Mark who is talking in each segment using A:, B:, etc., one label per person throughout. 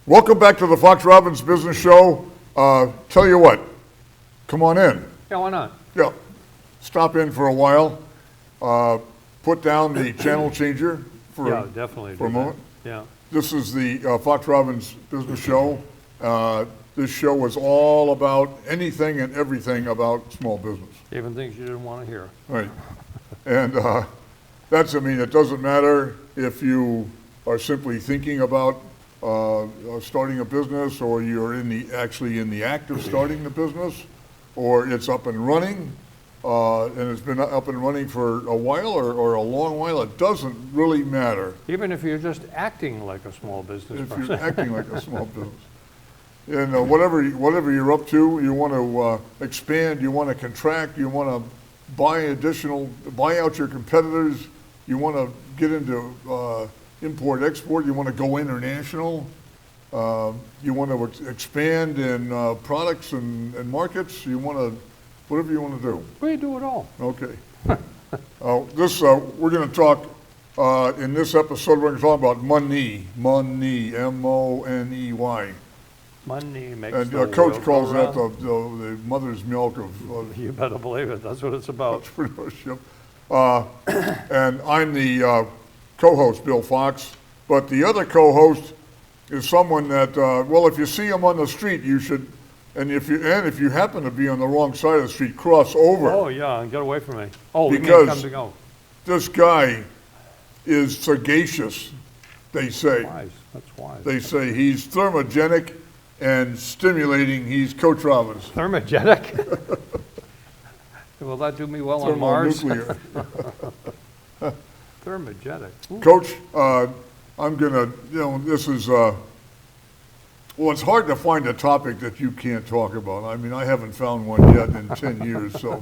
A: Welcome back to the Fox Robbins Business Show. Tell you what, come on in.
B: Yeah, why not?
A: Yeah, stop in for a while. Put down the channel changer for
B: definitely
A: for a moment.
B: Yeah.
A: This is the Fox Robbins Business Show. This show is all about anything and everything about small business.
B: Even things you didn't want to hear.
A: Right. And it doesn't matter if you are simply thinking about starting a business, or you're actually in the act of starting the business, or it's up and running, and it's been up and running for a while or a long while. It doesn't really matter.
B: Even if you're just acting like a small business person.
A: If you're acting like a small business. And whatever you're up to, you want to expand, you want to contract, you want to buy out your competitors, you want to get into import, export, you want to go international, you want to expand in products and markets, you want to, whatever you want to do.
B: We do it all.
A: Okay. We're going to talk, in this episode, we're going to talk about money, M-O-N-E-Y.
B: Money makes
A: And
B: the
A: Coach
B: world
A: calls
B: go
A: that
B: round.
A: the mother's milk of
B: You better believe it. That's what it's about.
A: entrepreneurship. And I'm the co-host, Bill Fox, but the other co-host is someone that, if you see him on the street, you should, and if you happen to be on the wrong side of the street, cross over.
B: Oh, yeah, and get away from me. Oh, we
A: Because
B: mean come to go.
A: This guy is sagacious, they say.
B: Wise. That's wise.
A: They say he's thermogenic and stimulating. He's Coach Robbins.
B: Thermogenic? Will that do me well on Mars?
A: Thermonuclear.
B: Thermogenic. Ooh.
A: Coach, I'm going to, this is, it's hard to find a topic that you can't talk about. I mean, I haven't found one yet in 10 years, so,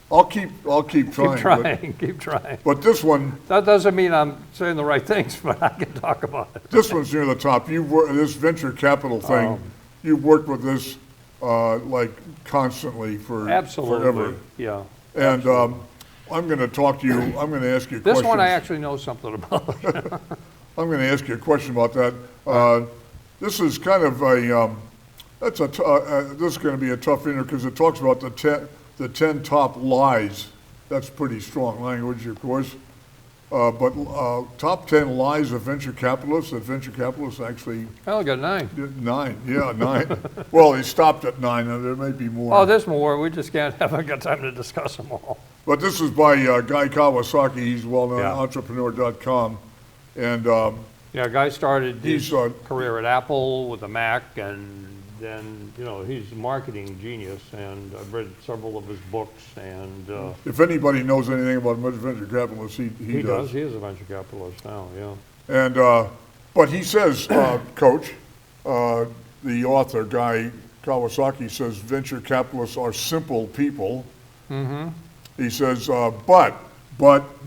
A: I'll keep trying.
B: Keep trying.
A: But this one.
B: That doesn't mean I'm saying the right things, but I can talk about it.
A: This one's near the top. You've worked this venture capital thing. You've worked with this like constantly for forever.
B: Yeah.
A: And I'm going to talk to you. I'm going to ask you a question.
B: This one I actually know something about.
A: I'm going to ask you a question about that. This is kind of a this is going to be a tough interview because it talks about the 10 top lies. That's pretty strong language, of course. But top 10 lies of venture capitalists that venture capitalists actually.
B: I got 9.
A: 9. Well, he stopped at 9, and there may be more.
B: Oh, there's more. We just haven't got time to discuss them all.
A: But this is by Guy Kawasaki. He's well-known at entrepreneur.com. And
B: Guy started his career at Apple with a Mac, and then, he's a marketing genius, and I've read several of his books. And
A: if anybody knows anything about venture capitalists, he does.
B: He is a venture capitalist now, yeah.
A: And but he says, Coach, the author, Guy Kawasaki, says venture capitalists are simple people. Mm-hmm. He says, but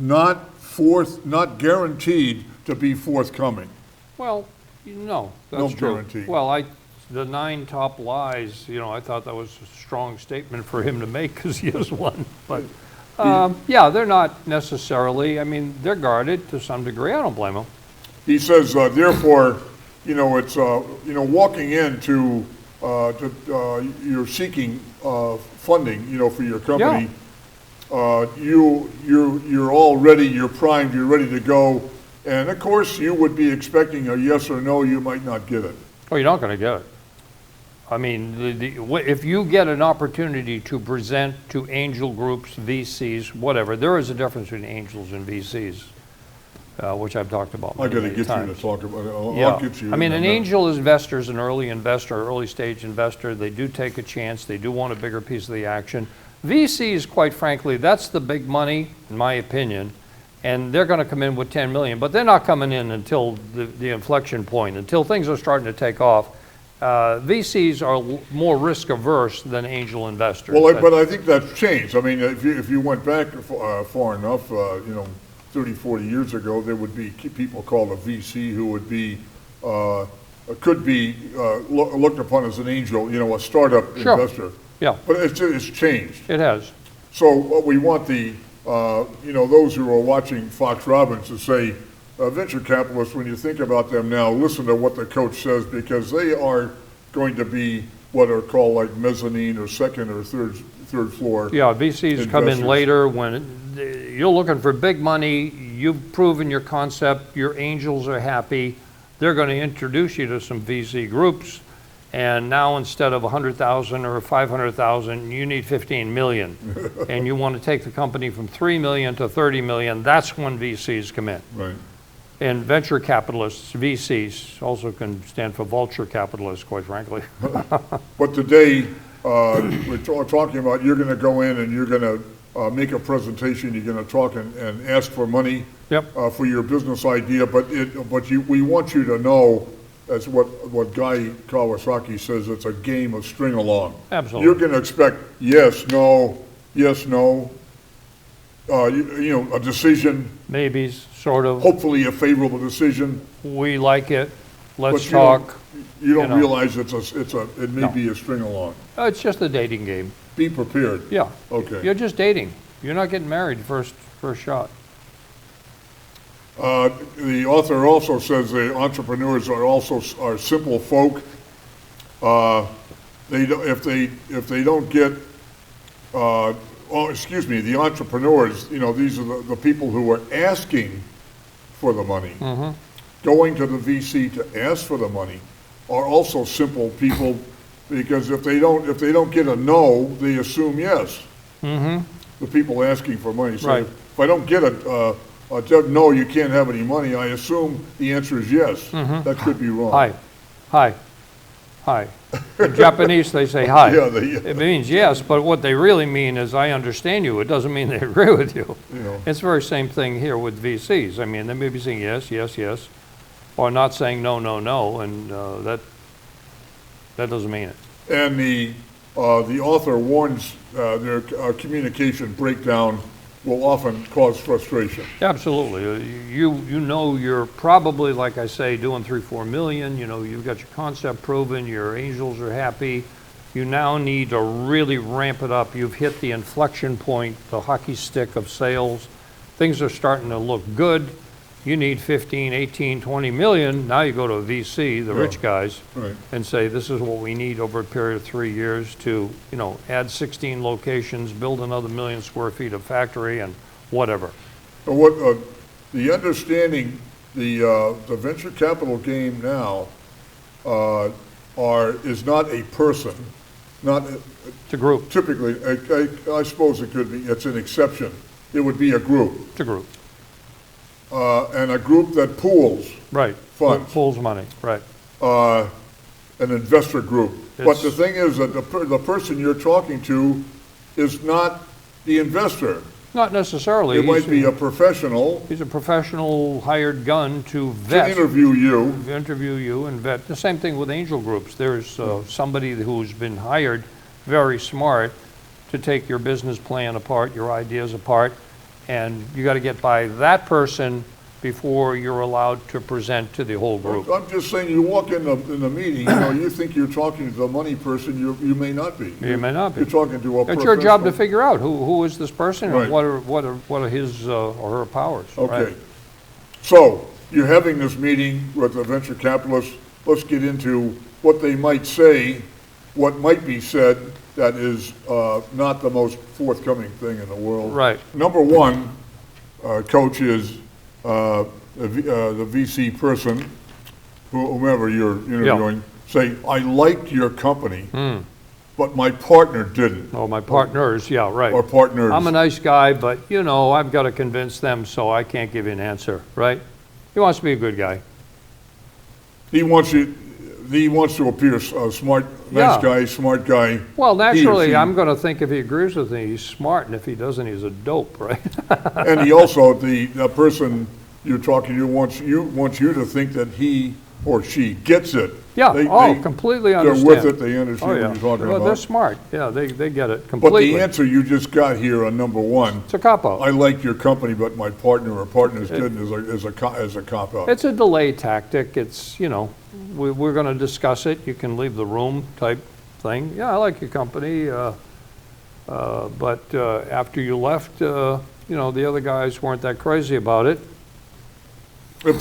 A: not guaranteed to be forthcoming.
B: Well, no, that's
A: no
B: true.
A: Guarantee.
B: Well, the 9 top lies, I thought that was a strong statement for him to make because he is one. But they're not necessarily. I mean, they're guarded to some degree. I don't blame them.
A: He says, therefore, it's walking into you're seeking funding, for your company. Yeah. You're all ready. You're primed. You're ready to go. And of course, you would be expecting a yes or no. You might not get it.
B: Oh, you're not going to get it. I mean, if you get an opportunity to present to angel groups, VCs, whatever, there is a difference between angels and VCs, which I've talked about many times. I got to get you to talk about it. I'll get you.
A: I mean,
B: an angel investor is an early stage investor. They do take a chance. They do want a bigger piece of the action. VCs, quite frankly, that's the big money, in my opinion, and they're going to come in with 10 million, but they're not coming in until the inflection point, until things are starting to take off. VCs are more risk averse than angel investors.
A: Well, but I think that's changed. I mean, if you went back far enough, 30, 40 years ago, there would be people called a VC who would be could be looked upon as an angel, a startup investor.
B: Yeah.
A: But it's changed.
B: It has.
A: So what we want those who are watching Fox Robbins to say, venture capitalists, when you think about them now, listen to what the coach says, because they are going to be what are called like mezzanine or second or third floor.
B: Yeah, VCs come in
A: investors.
B: later when you're looking for big money, you've proven your concept, your angels are happy, they're going to introduce you to some VC groups, and now instead of 100,000 or 500,000, you need 15 million. And you want to take the company from 3 million to 30 million, that's when VCs come in.
A: Right.
B: And venture capitalists, VCs, also can stand for vulture capitalists, quite frankly.
A: But today, we're talking about you're going to go in and you're going to make a presentation. You're going to talk and ask for money for your business idea. But we want you to know, as what Guy Kawasaki says, it's a game of string along.
B: Absolutely.
A: You're going to expect yes, no, a decision.
B: Maybes, sort of.
A: Hopefully a favorable decision.
B: We like it. Let's
A: But
B: talk.
A: You don't
B: know.
A: realize it may be a string along.
B: It's just a dating game.
A: Be prepared.
B: Yeah.
A: Okay.
B: You're just dating. You're not getting married first shot.
A: The author also says the entrepreneurs are simple folk. If they don't get, the entrepreneurs. These are the people who are asking for the money, going to the VC to ask for the money, are also simple people, because if they don't get a no, they assume yes. The people asking for money. So
B: Right.
A: if I don't get a no, you can't have any money, I assume the answer is yes. That could be wrong.
B: Hi. In Japanese, they say hi.
A: Yeah,
B: It means yes, but what they really mean is I understand you. It doesn't mean they agree with you. It's the very same thing here with VCs. I mean, they may be saying yes, or not saying no, and that doesn't mean it.
A: And the author warns their communication breakdown will often cause frustration.
B: Absolutely. You're probably, like I say, doing 3-4 million. You've got your concept proven, your angels are happy. You now need to really ramp it up. You've hit the inflection point, the hockey stick of sales. Things are starting to look good. You need 15, 18, 20 million. Now you go to a VC, the rich guys,
A: Right.
B: and say, this is what we need over a period of 3 years to, add 16 locations, build another 1 million square feet of factory and whatever.
A: But what the understanding, the venture capital game now is not a person, not
B: It's a group.
A: typically. I suppose it could be. It's an exception. It would be a group,
B: It's a group.
A: and a group that pools
B: Right.
A: funds.
B: Pulls money. Right.
A: An investor group. But
B: It's-
A: the thing is that the person you're talking to is not the investor.
B: Not necessarily.
A: It might be a professional
B: He's a professional hired gun to
A: to
B: vet.
A: interview you.
B: Interview you and vet. The same thing with angel groups. There's somebody who's been hired, very smart, to take your business plan apart, your ideas apart, and you got to get by that person before you're allowed to present to the whole group.
A: I'm just saying, you walk in the meeting, you think you're talking to the money person, you may not be.
B: You may not be.
A: You're talking to a
B: It's your job to
A: professional.
B: figure out who is this person
A: Right.
B: and what are his or her powers.
A: Okay.
B: Right?
A: So, you're having this meeting with the venture capitalists. Let's get into what they might say, what might be said that is not the most forthcoming thing in the world.
B: Right.
A: Number one, Coach, is the VC person, whomever you're interviewing, say, I liked your company, but my partner didn't.
B: Oh, my partners, yeah, right.
A: Or partners.
B: I'm a nice guy, but I've got to convince them, so I can't give you an answer, right? He wants to be a good guy.
A: He wants to appear smart, nice
B: Yeah.
A: guy, smart guy.
B: Well, naturally,
A: she.
B: I'm going to think if he agrees with me, he's smart, and if he doesn't, he's a dope, right?
A: And he also, the person you're talking to wants you to think that he or she gets it.
B: Yeah,
A: They-
B: completely
A: They're
B: understand.
A: with it, they understand
B: Oh, yeah.
A: what you're talking
B: Well, they're
A: about.
B: smart. Yeah, they get it
A: But
B: completely.
A: the answer you just got here on number one,
B: It's a cop-out.
A: I like your company, but my partner or partners didn't, is a cop-out.
B: It's a delay tactic. It's, we're going to discuss it. You can leave the room type thing. Yeah, I like your company. But after you left, the other guys weren't that crazy about it.
A: If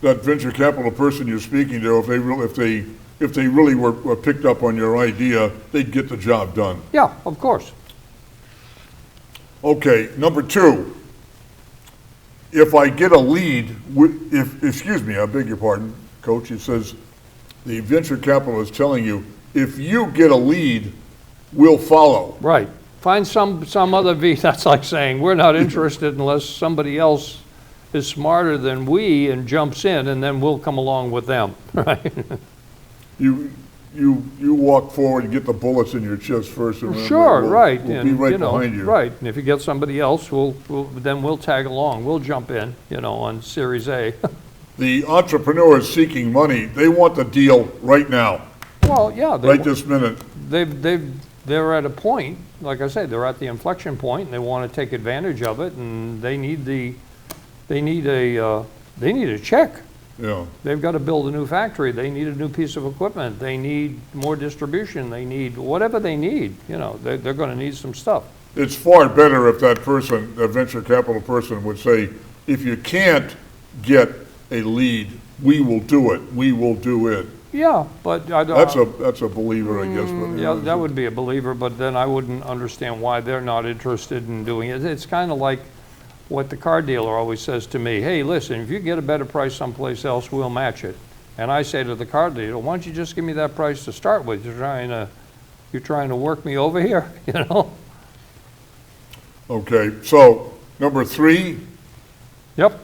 A: that venture capital person you're speaking to, if they really were picked up on your idea, they'd get the job done.
B: Yeah, of course.
A: Okay, number two, if I get a lead, excuse me, I beg your pardon, Coach, it says the venture capital is telling you, if you get a lead, we'll follow.
B: Right. Find some other that's like saying, we're not interested unless somebody else is smarter than we and jumps in, and then we'll come along with them, right?
A: You walk forward and get the bullets in your chest first, and
B: Sure, right.
A: We'll be right behind you.
B: Right, and if you get somebody else, then we'll tag along, we'll jump in, on Series A.
A: The entrepreneur is seeking money. They want the deal right now,
B: Well, yeah.
A: right this minute.
B: They're at a point, like I said, they're at the inflection point, and they want to take advantage of it, and they need a check.
A: Yeah.
B: They've got to build a new factory. They need a new piece of equipment. They need more distribution. They need whatever they need. They're going to need some stuff.
A: It's far better if that person, that venture capital person, would say, if you can't get a lead, we will do it. We will do it.
B: Yeah, but
A: That's a believer, I guess. But,
B: yeah, that would be a believer. But then I wouldn't understand why they're not interested in doing it. It's kind of like what the car dealer always says to me, hey, listen, if you get a better price someplace else, we'll match it. And I say to the car dealer, why don't you just give me that price to start with? You're trying to work me over here,
A: Okay, so number three,
B: Yep.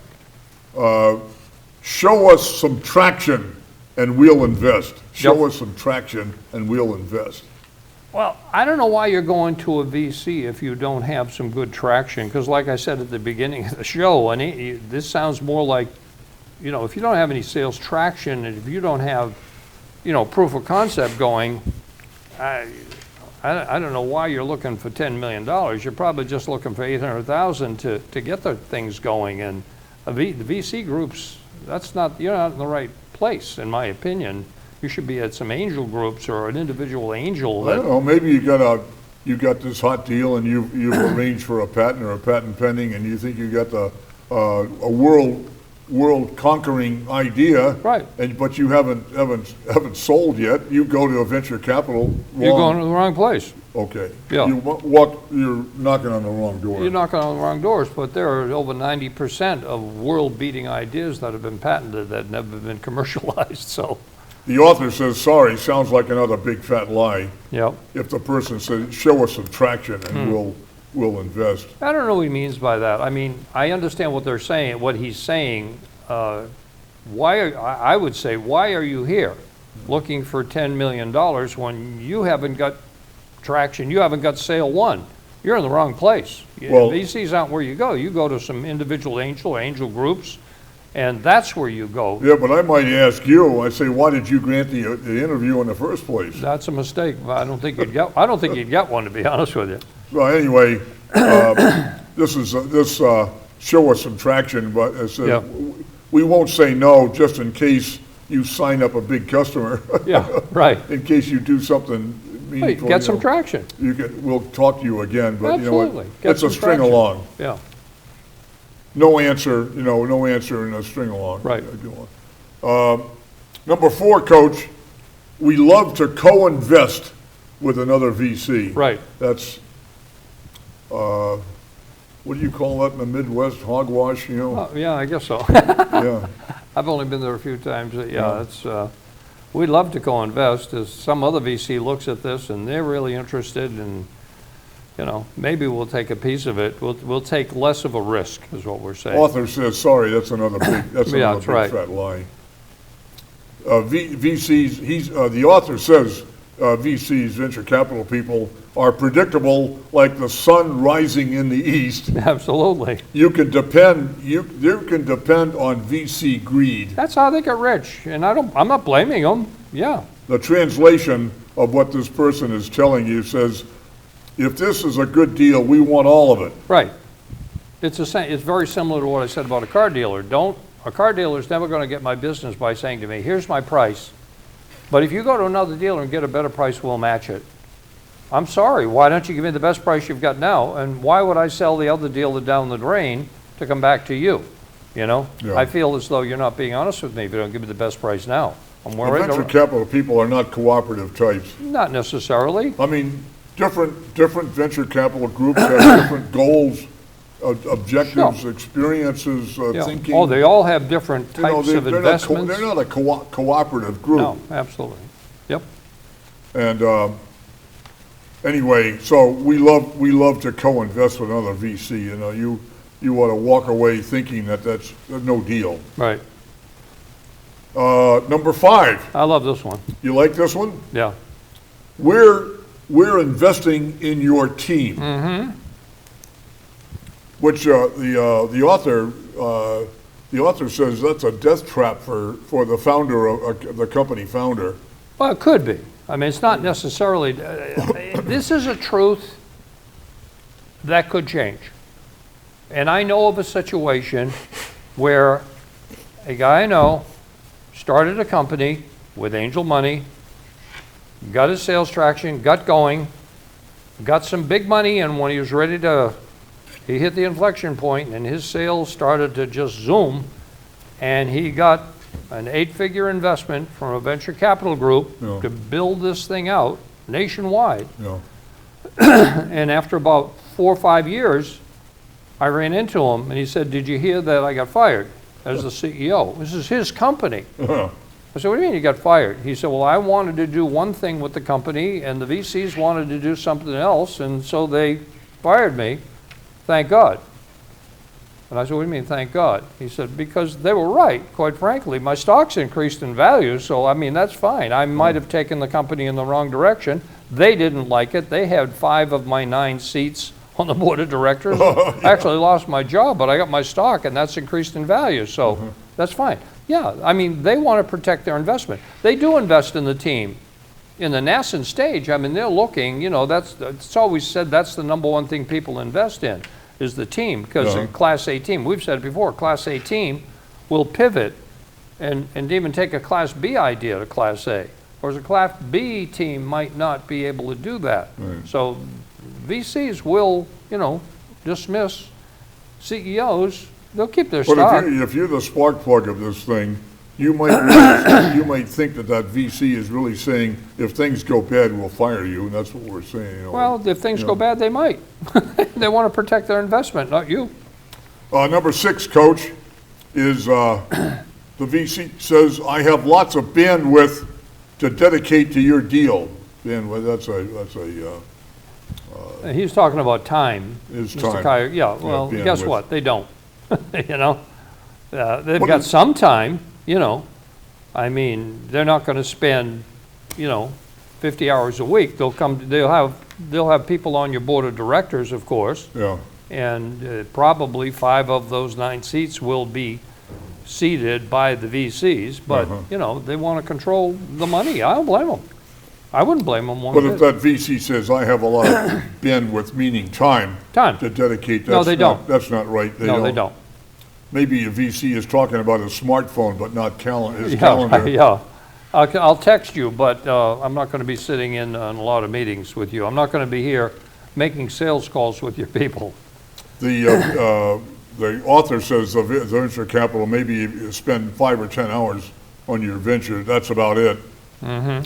A: show us some traction and we'll invest. Show
B: Yep.
A: us some traction and we'll invest.
B: Well, I don't know why you're going to a VC if you don't have some good traction, because like I said at the beginning of the show, and this sounds more like, if you don't have any sales traction and if you don't have, proof of concept going, I don't know why you're looking for $10 million. You're probably just looking for $800,000 to get the things going. And the VC groups, you're not in the right place, in my opinion. You should be at some angel groups or an individual angel.
A: I don't know, maybe you got this hot deal and you've arranged for a patent or a patent pending and you think you got a world conquering idea.
B: Right.
A: But you haven't sold yet. You go to a venture capital.
B: You're going to the wrong place.
A: Okay.
B: Yeah.
A: You're knocking on the wrong door.
B: You're knocking on the wrong doors, but there are over 90% of world-beating ideas that have been patented that have never been commercialized, so.
A: The author says, sorry, sounds like another big fat lie.
B: Yep.
A: If the person says, show us some traction and we'll invest.
B: I don't know what he means by that. I mean, I understand what they're saying, what he's saying. I would say, why are you here looking for $10 million when you haven't got traction, you haven't got sale one? You're in the wrong place.
A: Well,
B: VCs aren't where you go. You go to some individual angel groups, and that's where you go.
A: Yeah, but I might ask you, I say, why did you grant the interview in the first place?
B: That's a mistake. I don't think you'd get one, to be honest with you.
A: Well, anyway, this show us some traction, but it says,
B: Yeah.
A: we won't say no just in case you sign up a big customer.
B: Yeah, right.
A: In case you do something
B: Hey,
A: meaningful.
B: get some traction.
A: We'll talk to you again, but you know
B: Absolutely.
A: what?
B: Get
A: It's a
B: some
A: string
B: traction.
A: along.
B: Yeah.
A: No answer in a string along.
B: Right.
A: Number 4, Coach, we love to co-invest with another VC.
B: Right.
A: That's, what do you call that in the Midwest? Hogwash,
B: Oh, yeah, I guess so.
A: Yeah.
B: I've only been there a few times. We'd love to co-invest. As some other VC looks at this and they're really interested, and maybe we'll take a piece of it. We'll take less of a risk, is what we're saying.
A: Author says, sorry, that's another big,
B: Yeah, that's right.
A: fat lie. VCs, the author says, VCs, venture capital people, are predictable like the sun rising in the east.
B: Absolutely.
A: You can depend on VC greed.
B: That's how they get rich, and I'm not blaming them. Yeah.
A: The translation of what this person is telling you says, if this is a good deal, we want all of it.
B: Right. It's very similar to what I said about a car dealer. A car dealer is never going to get my business by saying to me, here's my price. But if you go to another dealer and get a better price, we'll match it. I'm sorry, why don't you give me the best price you've got now? And why would I sell the other dealer down the drain to come back to you? you know?
A: Yeah.
B: I feel as though you're not being honest with me if you don't give me the best price now. I'm
A: The
B: worried.
A: venture capital people are not cooperative types.
B: Not necessarily.
A: I mean, different venture capital groups have different goals, objectives,
B: Sure.
A: experiences,
B: Yeah.
A: thinking.
B: Oh, they all have different
A: You know,
B: types of
A: they're
B: investments.
A: not a cooperative group.
B: No, absolutely. Yep.
A: And anyway, so we love to co-invest with another VC. You know, you want to walk away thinking that that's no deal.
B: Right.
A: Number 5.
B: I love this one.
A: You like this one?
B: Yeah.
A: We're investing in your team. Mm-hmm. Which the author says that's a death trap for the founder of the company founder.
B: Well, it could be. I mean, it's not necessarily, this is a truth that could change. And I know of a situation where a guy I know started a company with angel money, got his sales traction, got going, got some big money, and when he was ready to, he hit the inflection point and his sales started to just zoom, and he got an 8-figure investment from a venture capital group
A: Yeah.
B: to build this thing out nationwide.
A: Yeah.
B: And after about 4 or 5 years, I ran into him and he said, "Did you hear that I got fired as the CEO?" This is his company. I said, "What do you mean you got fired?" He said, "Well, I wanted to do one thing with the company and the VCs wanted to do something else, and so they fired me. Thank God." And I said, "What do you mean, thank God?" He said, "Because they were right, quite frankly. My stocks increased in value, so I mean, that's fine. I might have taken the company in the wrong direction. They didn't like it. They had 5 of my 9 seats on the board of directors. I actually lost my job, but I got my stock, and that's increased in value, so that's fine." Yeah, I mean, they want to protect their investment. They do invest in the team. In the nascent stage, I mean, they're looking, you know, it's always said that's the number one thing people invest in, is the team, because a Class A team, we've said it before, Class A team will pivot and even take a Class B idea to Class A. Whereas a Class B team might not be able to do that.
A: Right.
B: So VCs will, you know, dismiss CEOs. They'll keep their stock.
A: But if you're the spark plug of this thing, you might think that VC is really saying, if things go bad, we'll fire you, and that's what we're saying. You know.
B: Well, if things go bad, they might. They want to protect their investment, not you.
A: Number 6, Coach, is the VC says, "I have lots of bandwidth to dedicate to your deal." Bandwidth, that's a
B: He's talking about time.
A: Is
B: Mr.
A: time.
B: Kyer. Yeah, well,
A: Yeah,
B: guess
A: bandwidth.
B: what? They don't. You know, they've
A: What
B: got
A: is-
B: some time, you know. I mean, they're not going to spend, you know, 50 hours a week. They'll have people on your board of directors, of course,
A: yeah.
B: and probably 5 of those 9 seats will be seated by the VCs, but, you know, they want to control the money. I don't blame them. I wouldn't blame them one
A: But if
B: bit.
A: that VC says, "I have a lot of bandwidth," meaning time,
B: Time.
A: to dedicate,
B: No, they don't.
A: That's not right.
B: No, they don't.
A: Maybe a VC is talking about his smartphone, but not his
B: Yeah,
A: calendar.
B: yeah. I'll text you, but I'm not going to be sitting in on a lot of meetings with you. I'm not going to be here making sales calls with your people.
A: The author says the venture capital, maybe you spend 5 or 10 hours on your venture. That's about it.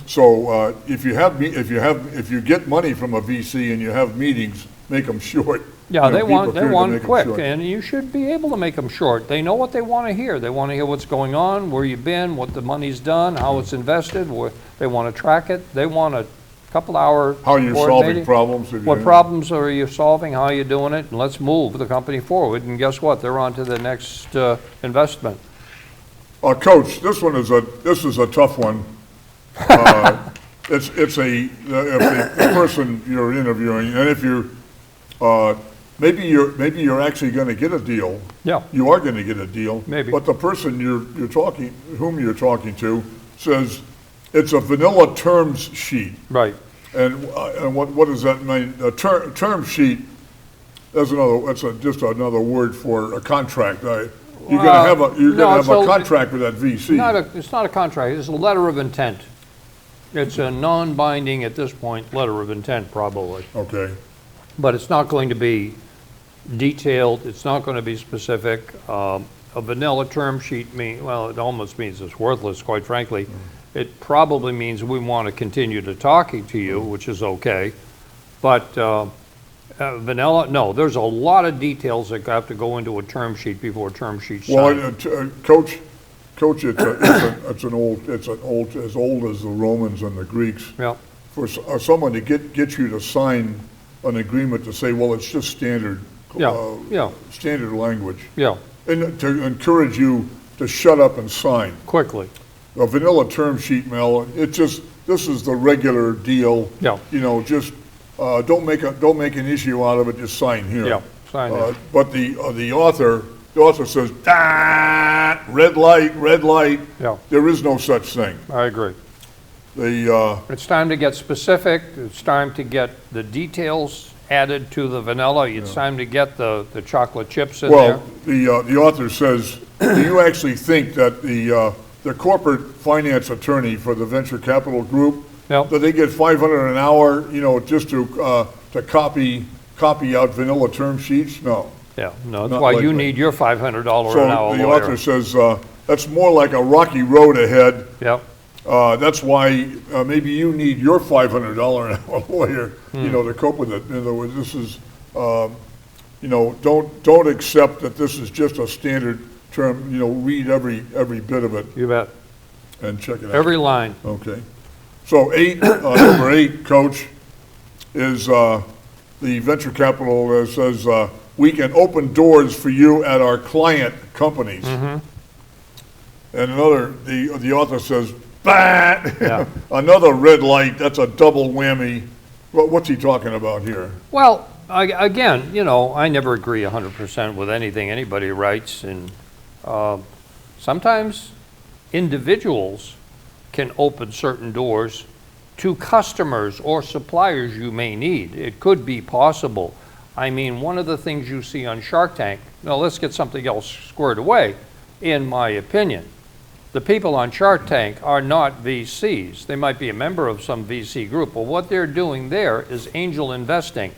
A: So if you get money from a VC and you have meetings, make them short.
B: Yeah,
A: You know,
B: they
A: be
B: want
A: prepared to make 'em
B: quick,
A: short.
B: and you should be able to make them short. They know what they want to hear. They want to hear what's going on, where you've been, what the money's done, how it's invested. They want to track it. They want a couple-hour
A: How you're
B: board
A: solving
B: meeting.
A: problems.
B: What problems are you solving? How are you doing it? And let's move the company forward. And guess what? They're on to the next investment.
A: Coach, this is a tough one. If the person you're interviewing, and if maybe you're actually going to get a deal.
B: Yeah.
A: You are going to get a deal.
B: Maybe.
A: But the person whom you're talking to says it's a vanilla terms sheet.
B: Right.
A: And what does that mean? A term sheet. That's just another word for a contract. You're going to have a contract with that VC.
B: It's not a contract. It's a letter of intent. It's a non-binding, at this point, letter of intent, probably.
A: Okay.
B: But it's not going to be detailed. It's not going to be specific. a vanilla term sheet well, it almost means it's worthless, quite frankly. It probably means we want to continue to talking to you, which is okay. But vanilla, no, there's a lot of details that have to go into a term sheet before a term sheet's signed.
A: Well, Coach, it's as old as the Romans and the Greeks.
B: Yeah,
A: For someone to get you to sign an agreement to say, well, it's just standard, standard language,
B: yeah,
A: and to encourage you to shut up and sign.
B: quickly.
A: A vanilla term sheet, Mel, this is the regular deal.
B: Yeah.
A: You know, just don't make an issue out of it. Just sign here.
B: Yeah, sign it.
A: But the author says, red light.
B: Yeah.
A: There is no such thing.
B: I agree.
A: It's
B: It's time to get specific. It's time to get the details added to the vanilla. It's time to get the chocolate chips in there.
A: Well, the author says, do you actually think that the corporate finance attorney for the venture capital group,
B: Yep.
A: that they get $500 an hour, just to copy out vanilla term sheets? No.
B: Yeah, no, that's
A: Not
B: why
A: like
B: you
A: that.
B: need your $500
A: So
B: an hour
A: the
B: lawyer.
A: author says that's more like a rocky road ahead.
B: Yep,
A: That's why maybe you need your $500 an hour lawyer, to cope with it. In other words, this is, don't accept that this is just a standard term. Read every bit of it
B: you bet.
A: and check it out.
B: Every line.
A: Okay. So number 8, Coach, is the venture capital says we can open doors for you at our client companies. And the author says, bah!
B: Yeah.
A: Another red light. That's a double whammy. What's he talking about here?
B: Well, again, I never agree 100% with anything anybody writes, and sometimes individuals can open certain doors to customers or suppliers you may need. It could be possible. I mean, one of the things you see on Shark Tank, now let's get something else squared away, in my opinion. The people on Shark Tank are not VCs. They might be a member of some VC group, but what they're doing there is angel investing.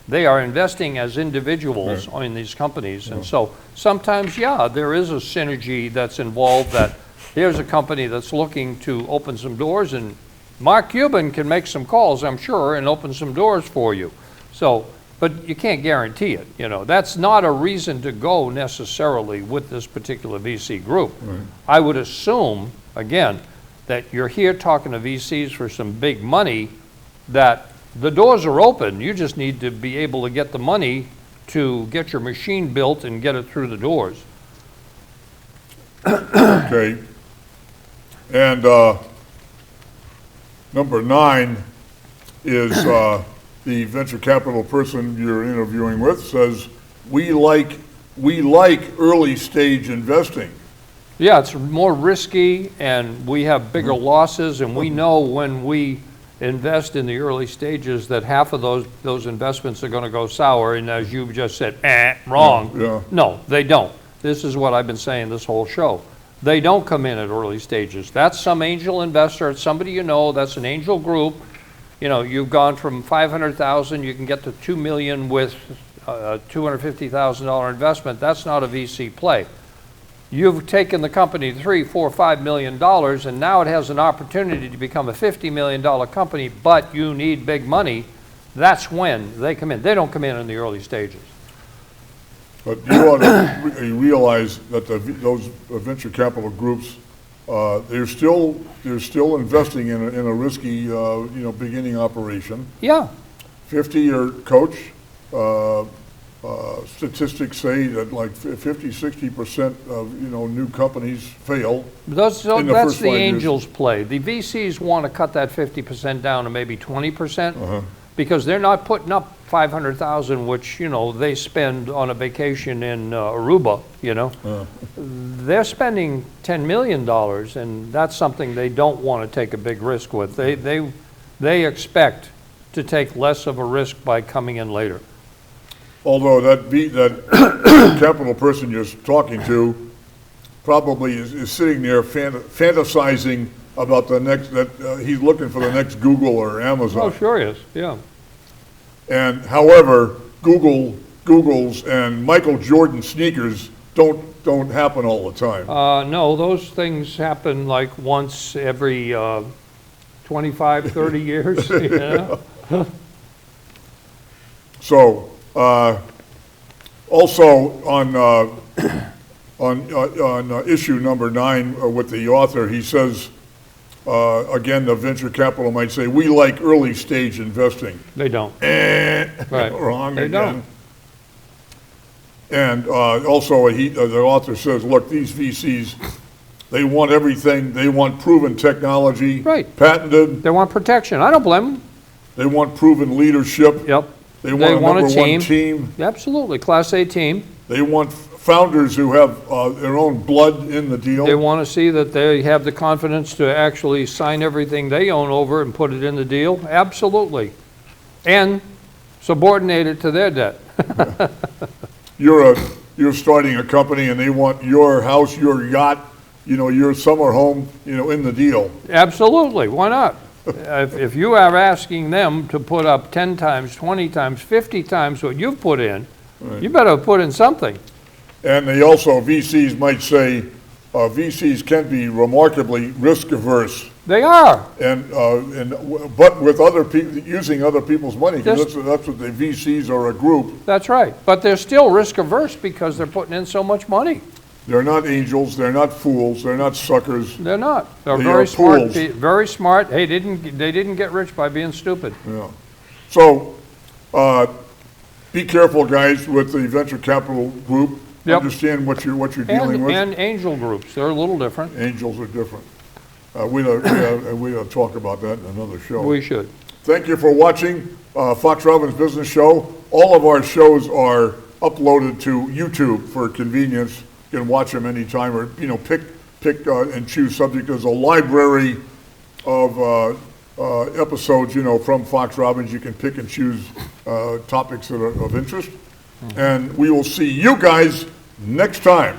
B: They are investing as individuals in these companies. And so sometimes, there is a synergy that's involved, that here's a company that's looking to open some doors, and Mark Cuban can make some calls, I'm sure, and open some doors for you. So, but you can't guarantee it. That's not a reason to go necessarily with this particular VC group. I would assume, again, that you're here talking to VCs for some big money, that the doors are open. You just need to be able to get the money to get your machine built and get it through the doors.
A: Okay. And number 9 is the venture capital person you're interviewing with says, we like early stage investing.
B: Yeah, it's more risky, and we have bigger losses, and we know when we invest in the early stages that half of those investments are going to go sour, and as you just said, wrong.
A: Yeah.
B: No, they don't. This is what I've been saying this whole show. They don't come in at early stages. That's some angel investor. It's somebody that's an angel group. You've gone from $500,000, you can get to $2 million with a $250,000 investment. That's not a VC play. You've taken the company to $3, $4, $5 million, and now it has an opportunity to become a $50 million company, but you need big money. That's when they come in. They don't come in the early stages.
A: But you ought to realize that those venture capital groups, they're still investing in a risky, beginning operation.
B: Yeah.
A: 50 Coach. Statistics say that like 50-60% of new companies fail.
B: That's
A: in the
B: the
A: first 5 years.
B: angels play. The VCs want to cut that 50% down to maybe 20%, because they're not putting up $500,000, which they spend on a vacation in Aruba. They're spending $10 million, and that's something they don't want to take a big risk with. They expect to take less of a risk by coming in later.
A: Although that capital person you're talking to probably is sitting there fantasizing about the next, he's looking for the next Google or Amazon.
B: Oh, sure is, yeah.
A: And however, Google's and Michael Jordan sneakers don't don't happen all the time.
B: No, those things happen like once every 25, 30 years, you know?
A: So, also on issue number 9 with the author, he says, again, the venture capital might say, we like early stage investing.
B: They don't.
A: Right. Wrong
B: They
A: again.
B: don't.
A: And also, the author says, look, these VCs, they want everything. They want proven technology,
B: Right.
A: patented.
B: They want protection. I don't blame them.
A: They want proven leadership.
B: Yep.
A: They want a number one team.
B: Absolutely. Class A team.
A: They want founders who have their own blood in the deal.
B: They want to see that they have the confidence to actually sign everything they own over and put it in the deal. Absolutely. And subordinate it to their debt.
A: You're starting a company and they want your house, your yacht, your summer home, in the deal.
B: Absolutely. Why not? If you are asking them to put up 10 times, 20 times, 50 times what you've put in,
A: Right.
B: you better put in something.
A: And they also, VCs might say, VCs can be remarkably risk averse.
B: They are.
A: But with other people, using other people's money, because that's what the VCs are, a group.
B: That's right. But they're still risk averse because they're putting in so much money.
A: They're not angels, they're not fools, they're not suckers.
B: They're not. They're
A: They
B: very
A: are
B: smart.
A: fools.
B: Very smart. Hey, they didn't get rich by being stupid.
A: Yeah. So, be careful, guys, with the venture capital group.
B: Yep.
A: Understand what you're dealing with.
B: And angel groups. They're a little different.
A: Angels are different. We'll talk about that in another show.
B: We should.
A: Thank you for watching Fox Robbins Business Show. All of our shows are uploaded to YouTube for convenience. You can watch them anytime, or pick and choose subject. There's a library of episodes, from Fox Robbins. You can pick and choose topics that are of interest. And we will see you guys next time.